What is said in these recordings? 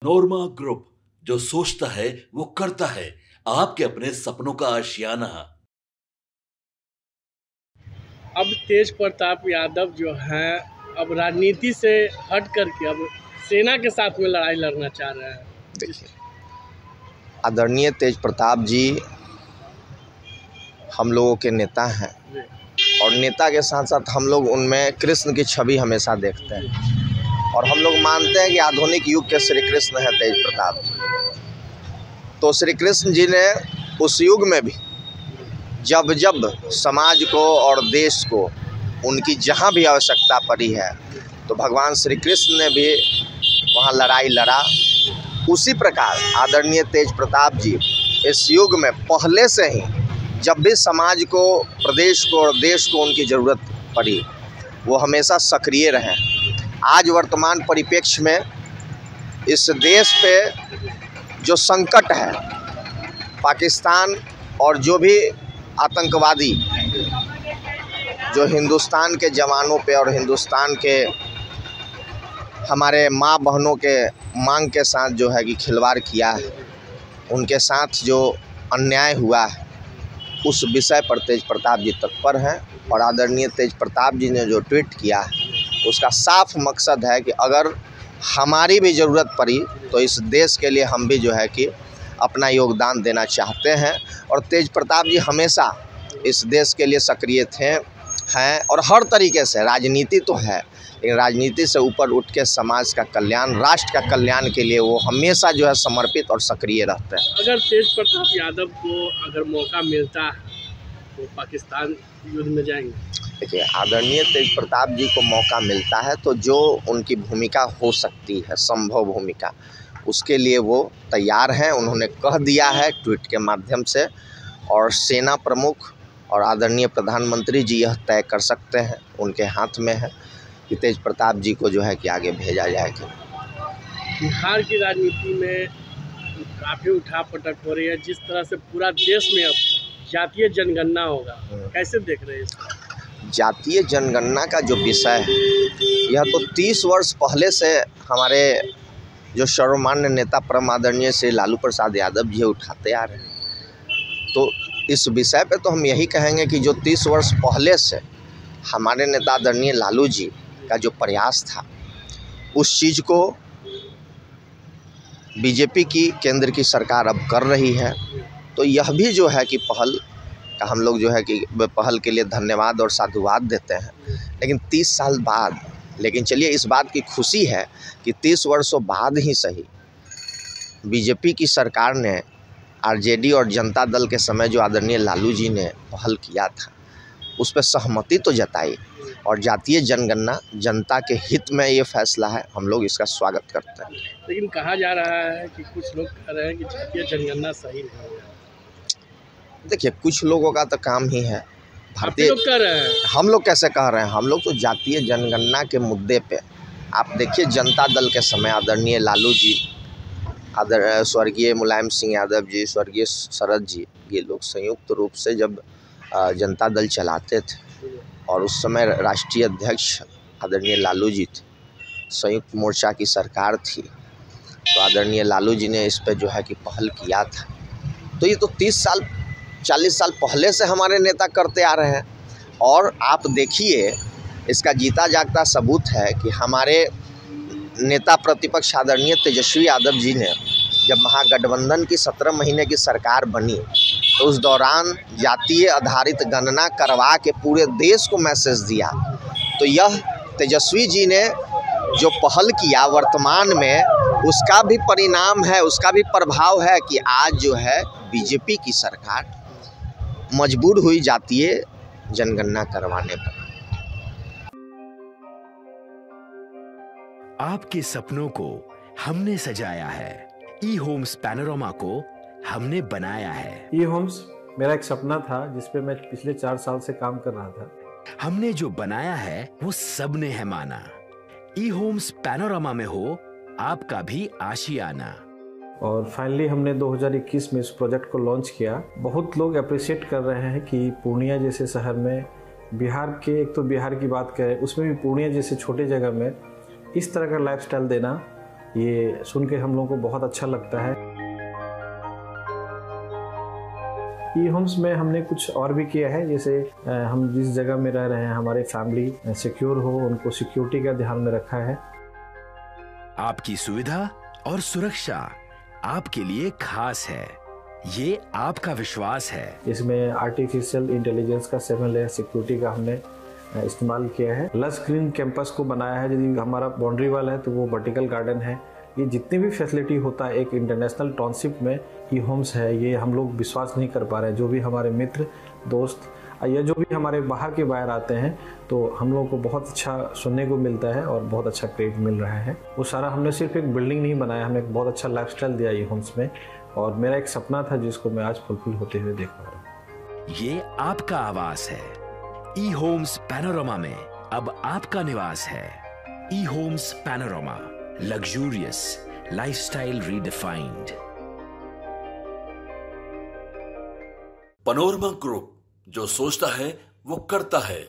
नोरमा group, जो सोचता है वो करता है। आपके अपने सपनों का आशियाना। अब तेज प्रताप यादव जो है अब राजनीति से हट करके अब सेना के साथ में लड़ाई लड़ना चाह रहे हैं। देखिए, आदरणीय तेज प्रताप जी हम लोगों के नेता हैं और नेता के साथ साथ हम लोग उनमें कृष्ण की छवि हमेशा देखते हैं और हम लोग मानते हैं कि आधुनिक युग के श्री कृष्ण है तेज प्रताप जी। तो श्री कृष्ण जी ने उस युग में भी जब जब समाज को और देश को उनकी जहाँ भी आवश्यकता पड़ी है तो भगवान श्री कृष्ण ने भी वहाँ लड़ाई लड़ा। उसी प्रकार आदरणीय तेज प्रताप जी इस युग में पहले से ही जब भी समाज को, प्रदेश को और देश को उनकी ज़रूरत पड़ी वो हमेशा सक्रिय रहे। आज वर्तमान परिप्रेक्ष्य में इस देश पे जो संकट है, पाकिस्तान और जो भी आतंकवादी जो हिंदुस्तान के जवानों पे और हिंदुस्तान के हमारे माँ बहनों के मांग के साथ जो है कि खिलवाड़ किया है, उनके साथ जो अन्याय हुआ है, उस विषय पर तेज प्रताप जी तत्पर हैं। और आदरणीय तेज प्रताप जी ने जो ट्वीट किया है उसका साफ मकसद है कि अगर हमारी भी ज़रूरत पड़ी तो इस देश के लिए हम भी जो है कि अपना योगदान देना चाहते हैं। और तेज प्रताप जी हमेशा इस देश के लिए सक्रिय हैं और हर तरीके से राजनीति तो है लेकिन राजनीति से ऊपर उठ के समाज का कल्याण, राष्ट्र का कल्याण के लिए वो हमेशा जो है समर्पित और सक्रिय रहते हैं। अगर तेज प्रताप यादव को अगर मौका मिलता है तो पाकिस्तान युद्ध में जाएंगे? देखिए, आदरणीय तेज प्रताप जी को मौका मिलता है तो जो उनकी भूमिका हो सकती है, संभव भूमिका, उसके लिए वो तैयार हैं। उन्होंने कह दिया है ट्वीट के माध्यम से और सेना प्रमुख और आदरणीय प्रधानमंत्री जी यह तय कर सकते हैं, उनके हाथ में है कि तेज प्रताप जी को जो है कि आगे भेजा जाएगा। बिहार की राजनीति में काफ़ी उठापटक हो रही है, जिस तरह से पूरा देश में अब जातीय जनगणना होगा, कैसे देख रहे हैं इसको? जातीय जनगणना का जो विषय है यह तो 30 वर्ष पहले से हमारे जो सर्वमान्य नेता परम आदरणीय श्री लालू प्रसाद यादव जी उठाते आ रहे हैं। तो इस विषय पे तो हम यही कहेंगे कि जो 30 वर्ष पहले से हमारे नेता आदरणीय लालू जी का जो प्रयास था उस चीज़ को बीजेपी की केंद्र की सरकार अब कर रही है। तो यह भी जो है कि पहल का हम लोग जो है कि पहल के लिए धन्यवाद और साधुवाद देते हैं। लेकिन 30 साल बाद, लेकिन चलिए इस बात की खुशी है कि 30 वर्षों बाद ही सही बीजेपी की सरकार ने आरजेडी और जनता दल के समय जो आदरणीय लालू जी ने पहल किया था उस पर सहमति तो जताई और जातीय जनगणना जनता के हित में ये फैसला है, हम लोग इसका स्वागत करते हैं। लेकिन कहा जा रहा है कि कुछ लोग कह रहे हैं कि जातीय जनगणना सही नहीं है। देखिए, कुछ लोगों का तो काम ही है भारतीय लोग कह रहे हैं, हम लोग कैसे कह रहे हैं? हम लोग तो जातीय जनगणना के मुद्दे पे आप देखिए, जनता दल के समय आदरणीय लालू जी, स्वर्गीय मुलायम सिंह यादव जी, स्वर्गीय शरद जी, ये लोग संयुक्त रूप से जब जनता दल चलाते थे और उस समय राष्ट्रीय अध्यक्ष आदरणीय लालू जी थे, संयुक्त मोर्चा की सरकार थी, तो आदरणीय लालू जी ने इस पर जो है कि पहल किया था। तो ये तो 30 साल 40 साल पहले से हमारे नेता करते आ रहे हैं और आप देखिए इसका जीता जागता सबूत है कि हमारे नेता प्रतिपक्ष आदरणीय तेजस्वी यादव जी ने जब महागठबंधन की 17 महीने की सरकार बनी तो उस दौरान जातीय आधारित गणना करवा के पूरे देश को मैसेज दिया। तो यह तेजस्वी जी ने जो पहल किया वर्तमान में उसका भी परिणाम है, उसका भी प्रभाव है कि आज जो है बीजेपी की सरकार मजबूर हुई जातीय जनगणना करवाने पर। आपके सपनों को हमने सजाया है, ई होम्स पैनोरमा को हमने बनाया है। ई होम्स मेरा एक सपना था जिस पे मैं पिछले 4 साल से काम कर रहा था। हमने जो बनाया है वो सबने है माना। ई होम्स पैनोरमा में हो आपका भी आशियाना। और फाइनली हमने 2021 में इस प्रोजेक्ट को लॉन्च किया। बहुत लोग अप्रिशिएट कर रहे हैं कि पूर्णिया जैसे शहर में, बिहार के, एक तो बिहार की बात करें उसमें भी पूर्णिया जैसे छोटे जगह में इस तरह का लाइफस्टाइल देना ये सुन के हम लोगों को बहुत अच्छा लगता है। ई होम्स में हमने कुछ और भी किया है, जैसे हम जिस जगह में रह रहे हैं हमारे फैमिली सिक्योर हो, उनको सिक्योरिटी का ध्यान में रखा है। आपकी सुविधा और सुरक्षा आपके लिए खास है, ये आपका विश्वास है। इसमें आर्टिफिशियल इंटेलिजेंस का 7 लेयर सिक्योरिटी का हमने इस्तेमाल किया है। लस ग्रीन कैंपस को बनाया है, यदि हमारा बाउंड्री वाल है तो वो वर्टिकल गार्डन है। ये जितनी भी फैसिलिटी होता है एक इंटरनेशनल टाउनशिप में ई होम्स है, ये हम लोग विश्वास नहीं कर पा रहे हैं। जो भी हमारे मित्र दोस्त या जो भी हमारे बाहर के बाहर आते हैं तो हम लोगों को बहुत अच्छा सुनने को मिलता है और बहुत अच्छा क्रेडिट मिल रहा है। वो सारा हमने सिर्फ एक बिल्डिंग नहीं बनाया, हमने एक बहुत अच्छा लाइफस्टाइल दिया ई होम्स में, और मेरा एक सपना था जिसको मैं आज फुलफिल होते हुए देख पा रहा हूँ। ये आपका आवास है। ई होम्स पैनोरामा में अब आपका निवास है। E Homes Panorama, luxurious lifestyle redefined. Panorama group, जो सोचता है वो करता है।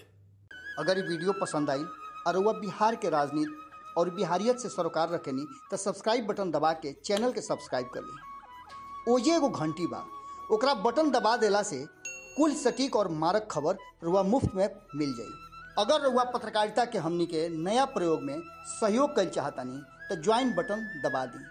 अगर ये वीडियो पसंद आई और वह बिहार के राजनीति और बिहारियत से सरोकार रखेनी तो सब्सक्राइब बटन दबा के चैनल के सब्सक्राइब कर ली। ओजे एगो घंटी बा, ओकरा बटन दबा देला से कुल सटीक और मारक खबर रुआ मुफ्त में मिल जाई। अगर रुआ पत्रकारिता के हमनी के नया प्रयोग में सहयोग कर चाहतानी तो ज्वाइन बटन दबा दी।